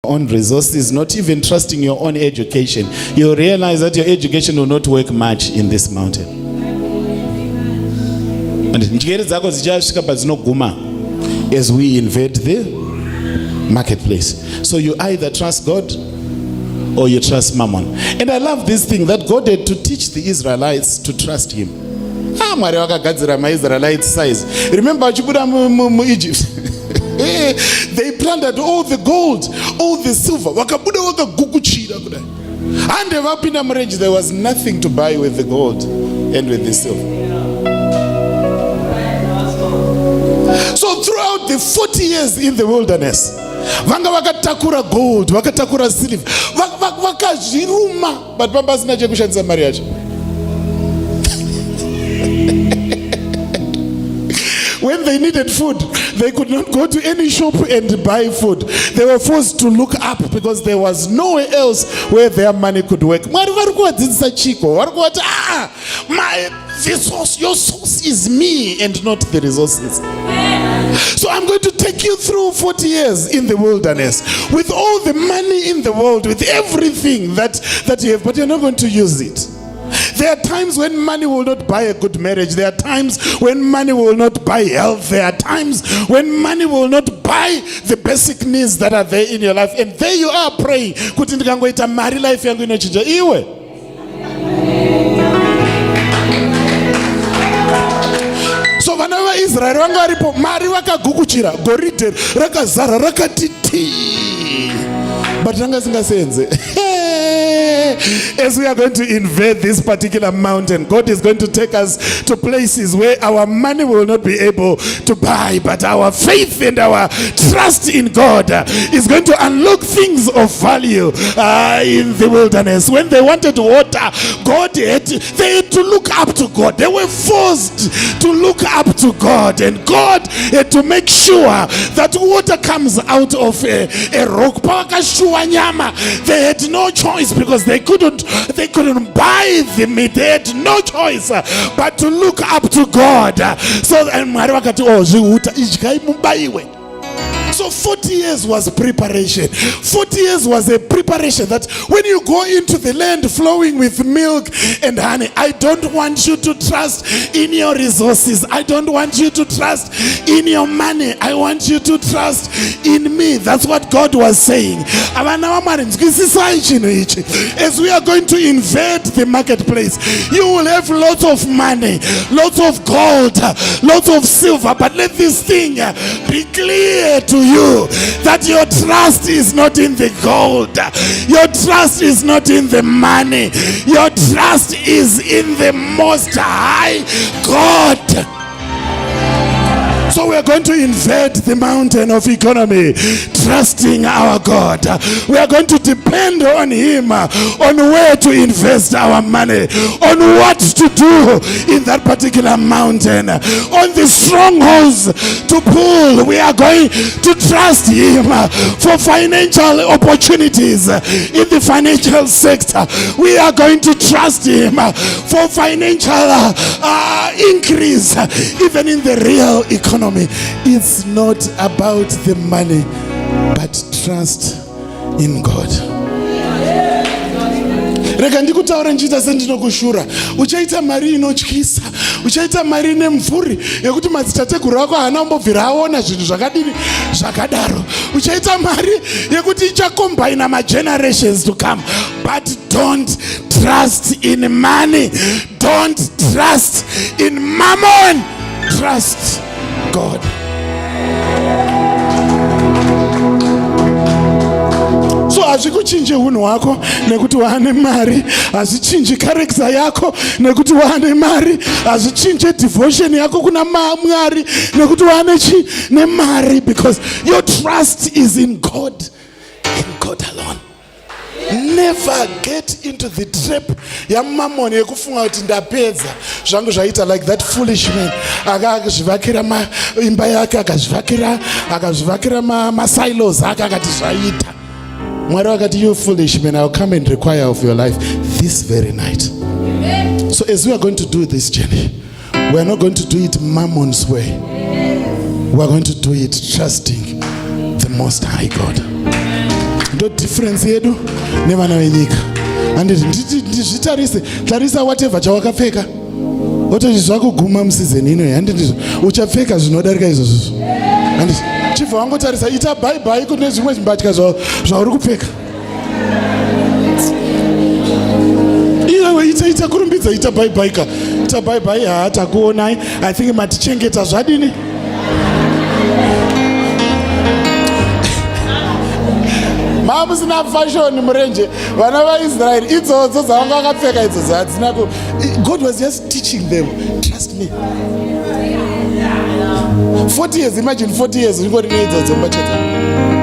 own resources, not even trusting your own education, you'll realize that your education will not work much in this mountain. And njere dzako dzichasvika padzinoguma as we invade the marketplace. So you either trust God or you trust Mammon. And I love this thing that God had to teach the Israelites to trust him. Mwari wakagadzira maIsraelites size. Remember vachibuda muEgypt. They plundered all the gold, all the silver. Wakabuda wakagukuchira kudai. And vapinda murenje, there was nothing to buy with the gold and with the silver. So throughout the 40 years in the wilderness, vanga vakatakura gold, vakatakura silver, vakazviruma, but pambasina chekushandisa mari yacho. When they needed food, they could not go to any shop and buy food. They were forced to look up because there was nowhere else where their money could work. My resource, your source is me and not the resources. So I'm going to take you through 40 years in the wilderness with all the money in the world, with everything that you have, but you're not going to use it. There are times when money will not buy a good marriage. There are times when money will not buy health. There are times when money will not buy the basic needs that are there in your life. And there you are praying, kuti ndikangoita mari life yangu inochinja iwe. So vana vaIsraeri vanga varipo, mari vakagukuchira, goridhe rakazara rakatiti. But ranga singasenze. As we are going to invade this particular mountain, God is going to take us to places where our money will not be able to buy, but our faith and our trust in God is going to unlock things of value in the wilderness. When they wanted water, they had to look up to God. They were forced to look up to God, and God had to make sure that water comes out of a rock. They had no choice because they couldn't buy the meat. They had no choice but to look up to God. So So 40 years was preparation. 40 years was a preparation that when you go into the land flowing with milk and honey, I don't want you to trust in your resources. I don't want you to trust in your money. I want you to trust in me. That's what God was saying. As we are going to invade the marketplace, you will have lots of money, lots of gold, lots of silver, but let this thing be clear to you that your trust is not in the gold, your trust is not in the money, your trust is in the Most High God. So we are going to invade the mountain of economy, trusting our God. We are going to depend on him, on where to invest our money, on what to do in that particular mountain, on the strongholds to pull. We are going to trust him for financial opportunities in the financial sector. We are going to trust him for financial increase even in the real economy. It's not about the money, but trust in God. Rega ndikutaura nchita sendinokushura. Uchaita mari inotyisa, uchaita mari nemvuri yekuti madzitateguru ako haana kumbobvira aona zvinhu zvakadini zvakadaro. Uchaita mari yekuti ichakombaina ma-generations to come. But don't trust in money. Don't trust in mammon. Trust God. So hazvikuchinje unhu hwako nekuti waane mari, hazvichinji character yako nekuti waane mari, hazvichinje devotion yako kuna Mwari nekuti waane chi nemari, because your trust is in God and God alone. Never get into the trap yamammon yekufunga kuti ndapedza zvangu zvaita, like that foolish man akazvivakira imba yake, akazvivakira masilos ake, akati zvaita. Mwari wakati, you foolish man, I'll come and require of your life this very night. So as we are going to do this journey, we are not going to do it Mammon's way. We are going to do it trusting the Most High God. ndo difference yedu nevana venyika. Handiti ndizvitarise, tarisa whatever chawakapfeka ototi zvakuguma musizeni ino. Handiti uchapfeka zvinodarika izvozvo. Handiti chibva wangotarisa, ita bye kune zvimwe zvimbatya zvauri kupfeka. Iwe ita kurumbidza, ita bye ka. Ita bye takuonai. I think matichengeta zvadini. Mamusina fashion murenje. Vana vaIsrael idzodzo dzavanga vakapfeka idzodzo hadzina ku. God was just teaching them. Trust me. 40 years, imagine 40 years. Ungori neidzodzo mbacheta.